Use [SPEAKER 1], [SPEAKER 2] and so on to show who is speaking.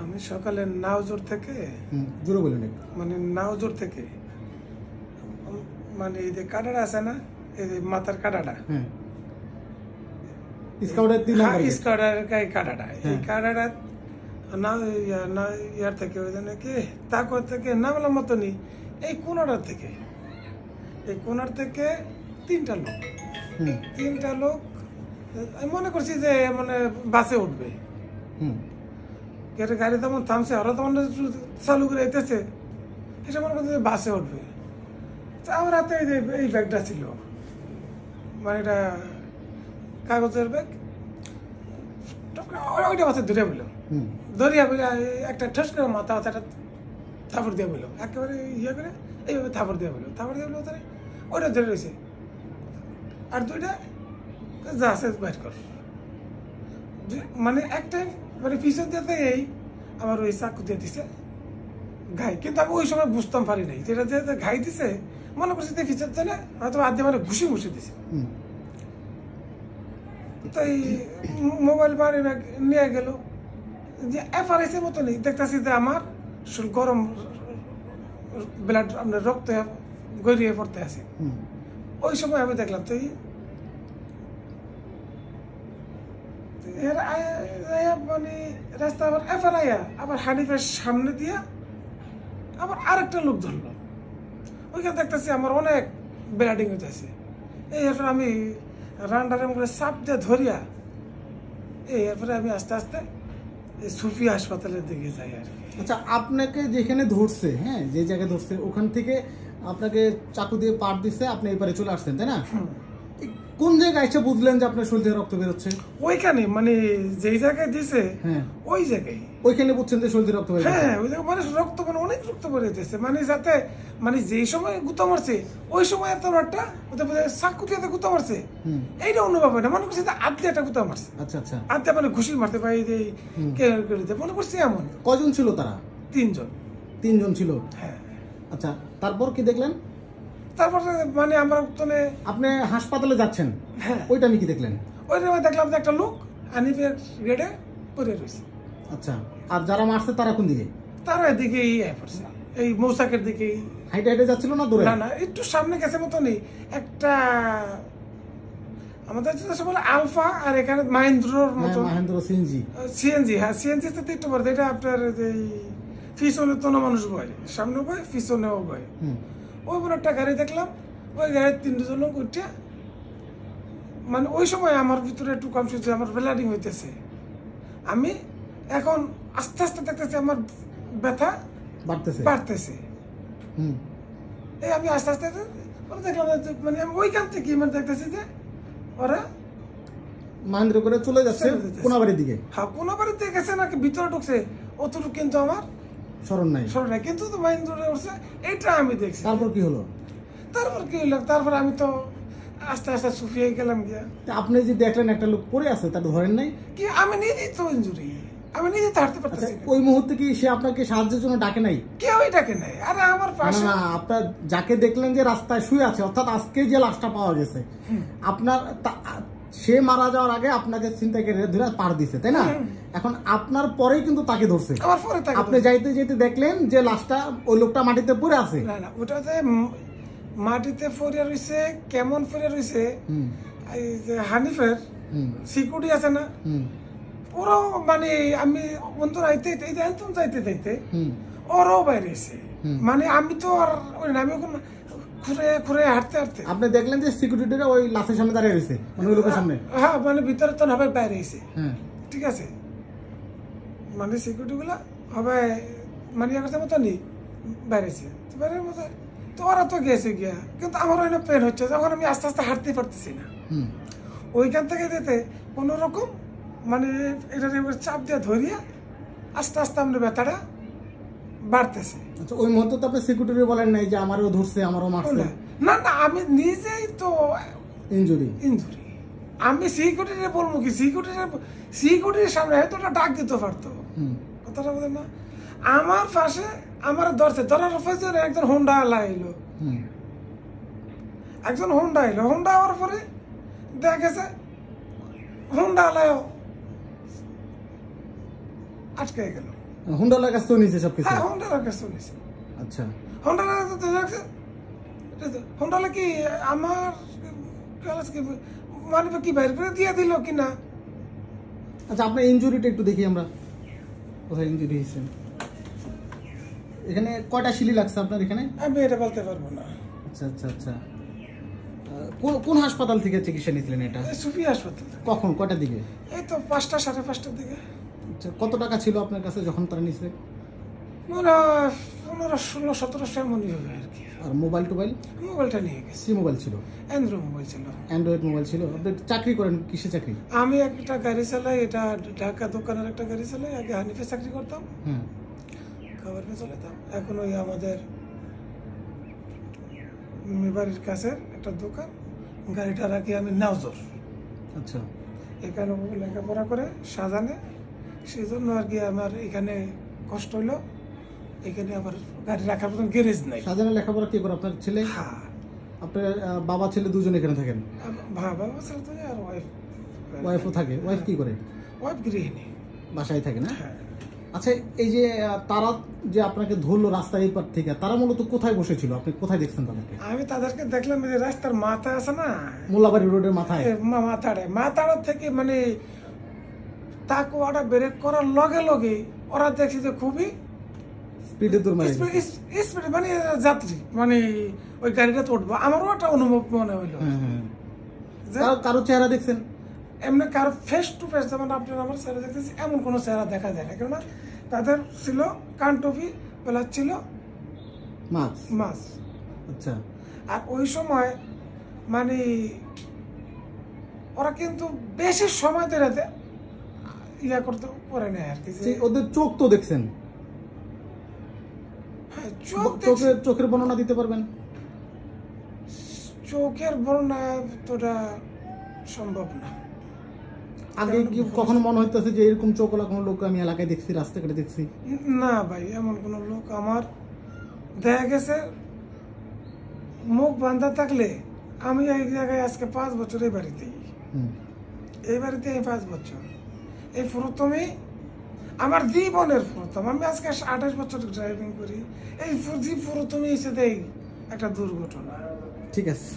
[SPEAKER 1] আমি সকালে নাওজোর থেকে
[SPEAKER 2] জোরে বলেন একটু।
[SPEAKER 1] মানে নাওজোর থেকে মানে এই যে কাটাটা আছে না, এই যে মাথার কাটাটা,
[SPEAKER 2] স্কাউটের 3 নাম্বার
[SPEAKER 1] স্কাউটার কাটাটা, এই কাটাটা না ইয়ার থেকে ওই জন্য কি তাকর থেকে নামলাম মতনই এই কোনাটার থেকে, এই কোনার থেকে তিনটা লোক আমি মনে করছি যে মানে বাসে উঠবে, গাড়ি তেমন থামছে, ওরা তখন চালু করে যেতেছে, এটা মনে করছে বাসে উঠবে। আমার হাতে এই ব্যাগটা ছিল, মানে এটা কাগজের ব্যাগ, ওইটা বাসে ধরে বললো, ধরিয়া বলে একটা ঠস করে মাথা একটা থাপড় দিয়ে বললো, একেবারে ইয়ে করে এইভাবে থাপড় দিয়ে বললো তাহলে ওইটা ধরে রয়েছে, আর দুইটা যা আছে বাইর কর, মানে একটা মানে পিছন দিয়ে এই আমার ওই চাকু দিয়ে দিছে ঘাই, কিন্তু আমি ওই সময় বুঝতাম পারি নাই যেটা যে ঘাই দিছে, মনে করছি যে পিছন জানে হয়তো আধে মানে ঘুষি দিছে। তাই মোবাইল বাড়ি নিয়ে গেল, যে এফআরএস এর মতো নেই, দেখতেছি যে আমার গরম ব্লাড আপনার রক্ত গড়িয়ে পড়তে আছে। ওই সময় আমি দেখলাম তো মানে রাস্তা আবার এফআর আয়া আবার হানিফের সামনে দিয়া আবার আরেকটা লোক ধরলো, ওইখানে দেখতেছি আমার অনেক ব্লাডিং হইতেছে। এরপরে আমি রান্ডারাম করে চাপ দিয়ে ধরিয়া এরপরে আমি আস্তে আস্তে সুফি হাসপাতালের দিকে যাই আর কি।
[SPEAKER 2] আচ্ছা, আপনাকে যেখানে ধরছে, হ্যাঁ যে জায়গায় ধরছে ওখান থেকে আপনাকে চাকু দিয়ে পাট দিচ্ছে, আপনি এবারে চলে আসছেন তাই না? কোন জায়গায় এসে বুঝলেন যে আপনার শরীর থেকে রক্ত বেরোচ্ছে?
[SPEAKER 1] ওইখানে মানে যেই জায়গায় দিছে ওই জায়গায়,
[SPEAKER 2] ওইখানে বুঝছেন যে শরীর থেকে রক্ত বেরোচ্ছে?
[SPEAKER 1] হ্যাঁ, ওই জায়গায় মানে রক্ত মানে অনেক রক্ত বেরোতেছে, মানে যাতে মানে যেই সময় গুতা মারছে ওই সময় এত একটা চাকু দিয়ে গুতা মারছে এইটা অনুভব হয় না, মনে করছি যে আধে একটা গুতা মারছে।
[SPEAKER 2] আচ্ছা আচ্ছা,
[SPEAKER 1] আধে মানে ঘুষি মারতে পারি মনে করছি এমন।
[SPEAKER 2] কজন ছিল তারা?
[SPEAKER 1] 3 জন।
[SPEAKER 2] 3 জন ছিল,
[SPEAKER 1] হ্যাঁ।
[SPEAKER 2] আচ্ছা, তারপর কি দেখলেন?
[SPEAKER 1] তারপরে মানে আমরা
[SPEAKER 2] আপনি হাসপাতালে যাচ্ছেন,
[SPEAKER 1] হ্যাঁ,
[SPEAKER 2] ওইটা আমি কি দেখলেন?
[SPEAKER 1] ওইটা দেখলাম যে একটা লোক হানিফের গেটে পড়ে রয়েছে।
[SPEAKER 2] আচ্ছা, আর যারা মারছে তারা কোন দিকে?
[SPEAKER 1] তারা এদিকেই পড়ছে, এই মৌসাকের দিকেই
[SPEAKER 2] হাইটে হাইটে যাচ্ছিল না দূরে?
[SPEAKER 1] না, একটু সামনে গেছে মতো নেই, একটা আমাদের যেটা বলে আলফা, আর এখানে মাহেন্দ্রর মতো,
[SPEAKER 2] মাহেন্দ্র
[SPEAKER 1] সিএনজি, হ্যাঁ সিএনজি তে একটু পড়ে, এটা আপনার পিছনে তো মানুষ বয়, সামনে বয় পিছনেও বয়, ওই বড় একটা গাড়ি দেখলাম, ওই গাড়ির 3 জন লোক উঠে, মানে ওই সময় আমার ভিতরে একটু কনফিউজ, আমার ব্লাডিং হইতেছে, আমি এখন আস্তে আস্তে দেখতেছি আমার ব্যথা বাড়তেছে। এই আমি আস্তে আস্তে দেখলাম মানে ওইখান থেকে মানে দেখতেছি যে ওরা
[SPEAKER 2] মাহেন্দ্র করে চলে যাচ্ছে কোনাবাড়ির দিকে।
[SPEAKER 1] হ্যাঁ, কোনাবাড়ির দিকে গেছে নাকি ভিতরে ঢুকছে অতটুকু কিন্তু আমার স্মরণ নাই, কিন্তু তো মাহেন্দ্র উঠছে, এটা আমি দেখছি।
[SPEAKER 2] তারপর কি হলো?
[SPEAKER 1] তারপর আমি তো আস্তে আস্তে সুফিয়ে গেলাম গিয়া।
[SPEAKER 2] আপনি যে দেখলেন একটা লোক পড়ে আছে, তার ধরেন নাই
[SPEAKER 1] কি? আমি নিজেই তো ইনজুরি, আমি নিজে তো হাঁটতে পারতেছি।
[SPEAKER 2] ওই মুহূর্তে কি সে আপনাকে সাহায্যের জন্য ডাকে নাই?
[SPEAKER 1] কেউই ডাকে নাই। আরে আমার পাশে
[SPEAKER 2] না, আপনার যাকে দেখলেন যে রাস্তায় শুয়ে আছে, অর্থাৎ আজকে যে লাশটা পাওয়া গেছে, আপনার সে মারা যাওয়ার আগে আপনাকে ছিনতাইকে ধরে পার দিছে, তাই না? এখন আপনার পরেই কিন্তু তাকে ধরছে, আপনি যাইতে যাইতে দেখলেন যে লাশটা ওই লোকটা মাটিতে পড়ে আছে।
[SPEAKER 1] না, ওটাতে মাটিতে পড়ে রয়েছে, কেমন পড়ে রয়েছে, এই যে হানিফের সিকিউরিটি আছে না, ওরও মানে আমি বন্ধুরা যাইতে যাইতে ওরাও বাইরে এসে, মানে আমি তো আর ওই আমি ওখানে ঘুরে হাঁটতে
[SPEAKER 2] আপনি দেখলেন যে সিকিউরিটিরা ওই লাশের সামনে দাঁড়িয়ে রয়েছে, ওই লোকের সামনে।
[SPEAKER 1] হ্যাঁ, মানে ভিতরে তো হবে বাইরে এসে, ঠিক আছে, মানে সিকিউরিটি গুলা হবে মানে মতো নেই বাইরে এসে বাইরের মতো, তো ওরা তো গেছে গিয়া, কিন্তু আমার ওই পেন হচ্ছে, যখন আমি আস্তে আস্তে হাঁটতে পারতেছি না, ওইখান থেকে যেতে কোনো রকম মানে এটা চাপ দিয়ে ধরিয়া আস্তে আস্তে আমরা ব্যথাটা বাড়তেছে।
[SPEAKER 2] আচ্ছা, ওই মুহূর্তে তো আপনি সিকিউরিটি বলেন নাই যে আমারও ধরছে, আমারও মারছে?
[SPEAKER 1] না, আমি নিজেই তো ইনজুরি, আমি সিকিউরিটি বলবো কি? সিকিউরিটির সামনে হয়তো ডাক দিতে পারতো, কথাটা বলেন না। আমার পাশে আমার ধরছে, ধরার পরে একজন হোন্ডা এলো, হোন্ডা হওয়ার পরে দেখা গেছে হোন্ডা আলায় আটকে গেল।
[SPEAKER 2] হুন্ডালার কাছ থেকে নিয়েছে সবকিছু।
[SPEAKER 1] হ্যাঁ, হোন্ডালার কাছে নিয়েছে।
[SPEAKER 2] আচ্ছা,
[SPEAKER 1] হোন্ডালা কি আমার মানে কি বাইরে করে দিয়ে দিল কিনা।
[SPEAKER 2] আচ্ছা, আপনার ইনজুরিটা একটু দেখি আমরা, কোথায় ইনজুরি হয়েছেন। এখানে কয়টা শিলি লাগছে আপনার এখানে?
[SPEAKER 1] আমি এটা বলতে পারবো না।
[SPEAKER 2] আচ্ছা আচ্ছা আচ্ছা, কোন হাসপাতাল থেকে চিকিৎসা নিয়েছিলেন এটা?
[SPEAKER 1] সুফি হাসপাতাল।
[SPEAKER 2] কখন, কয়টার দিকে?
[SPEAKER 1] এই তো 5টা 5:30টার দিকে।
[SPEAKER 2] আচ্ছা, কত টাকা ছিল আপনার কাছে যখন তারা নিচ্ছে?
[SPEAKER 1] মনে হয় 1500 1600 এমনই হবে আর কি।
[SPEAKER 2] আর মোবাইল টোবাইল?
[SPEAKER 1] মোবাইলটা নিয়ে গেছে।
[SPEAKER 2] কি মোবাইল ছিল?
[SPEAKER 1] অ্যান্ড্রয়েড মোবাইল ছিল।
[SPEAKER 2] অ্যান্ড্রয়েড মোবাইল ছিল। আপনি চাকরি করেন, কিসে চাকরি?
[SPEAKER 1] আমি একটা গাড়ি চালাই, এটা ঢাকা দোকানের একটা গাড়ি চালাই। আগে হানিফে চাকরি করতাম,
[SPEAKER 2] হুম।
[SPEAKER 1] খাবার পেয়ে চলেতাম। এখন ওই আমাদের বাড়ির কাছে একটা দোকান, গাড়িটা রাখি আমি নাওজর।
[SPEAKER 2] আচ্ছা,
[SPEAKER 1] এখানে লেখাপড়া করে সাজানে, সেই জন্য আর কি আমার এখানে কষ্ট হইলো। এখানে আবার গাড়ি রাখার মতন গ্যারেজ নাই।
[SPEAKER 2] সাজানের লেখাপড়া কি করে আপনার ছেলে?
[SPEAKER 1] হ্যাঁ,
[SPEAKER 2] আপনার বাবা ছেলে দুজন এখানে থাকেন?
[SPEAKER 1] বাবা ছেলে তো আর ওয়াইফ।
[SPEAKER 2] ওয়াইফও থাকে? ওয়াইফ কি করে?
[SPEAKER 1] ওয়াইফ গৃহিণী।
[SPEAKER 2] বাসায় থাকে না?
[SPEAKER 1] হ্যাঁ।
[SPEAKER 2] আচ্ছা, এই যে তারা যে আপনাকে ধরলো রাস্তার এই পার থেকে, তারা মূলত কোথায় বসেছিল? আপনি কোথায় দেখছেন তাদেরকে?
[SPEAKER 1] আমি তাদেরকে দেখলাম এই যে রাস্তার মাথা আছে না,
[SPEAKER 2] মোল্লাবাড়ি রোডের মাথায়।
[SPEAKER 1] মাথাটা থেকে মানে তাকে ওটা ব্রেক করার লগে লগে ওরা দেখছি যে খুবই
[SPEAKER 2] স্পিডে দূর মারে
[SPEAKER 1] স্পিড, মানে যাত্রী, মানে ওই গাড়িটা তো উঠবো, আমারও একটা অনুভব মনে হইলো।
[SPEAKER 2] কারো চেহারা দেখছেন?
[SPEAKER 1] এমনি কারো ফেস টু ফেস যেমন আপনার আমার চেহারা দেখতেছি, এমন কোনো চেহারা দেখা যায় না। কেননা তাদের ছিল কান টুপি, প্লাস ছিল মাছ।
[SPEAKER 2] আচ্ছা,
[SPEAKER 1] আর ওই সময় মানে ওরা কিন্তু বেশি সময় ধরে ইয়া করতে পারে না আর কি।
[SPEAKER 2] ওদের চোখ তো দেখছেন?
[SPEAKER 1] হ্যাঁ,
[SPEAKER 2] চোখের বর্ণনা দিতে পারবেন?
[SPEAKER 1] চোখের বর্ণনা তোটা সম্ভব না।
[SPEAKER 2] আগে কি কখনো মনে হইতেছে যে এরকম চোখওয়ালা কোনো লোক আমি এলাকায় দেখছি, রাস্তাঘাটে দেখছি?
[SPEAKER 1] না ভাই, এমন কোন লোক আমার দেখা গেছে। মুখ বান্ধা থাকলে আমি এই জায়গায় আজকে 5 বছর এই বাড়িতেই, এই বাড়িতে এই 5 বছর, এই প্রথমেই আমার জীবনের প্রথম। আমি আজকে 28 বছর ড্রাইভিং করি, এই প্রথমেই এসে দেই একটা দুর্ঘটনা।
[SPEAKER 2] ঠিক আছে।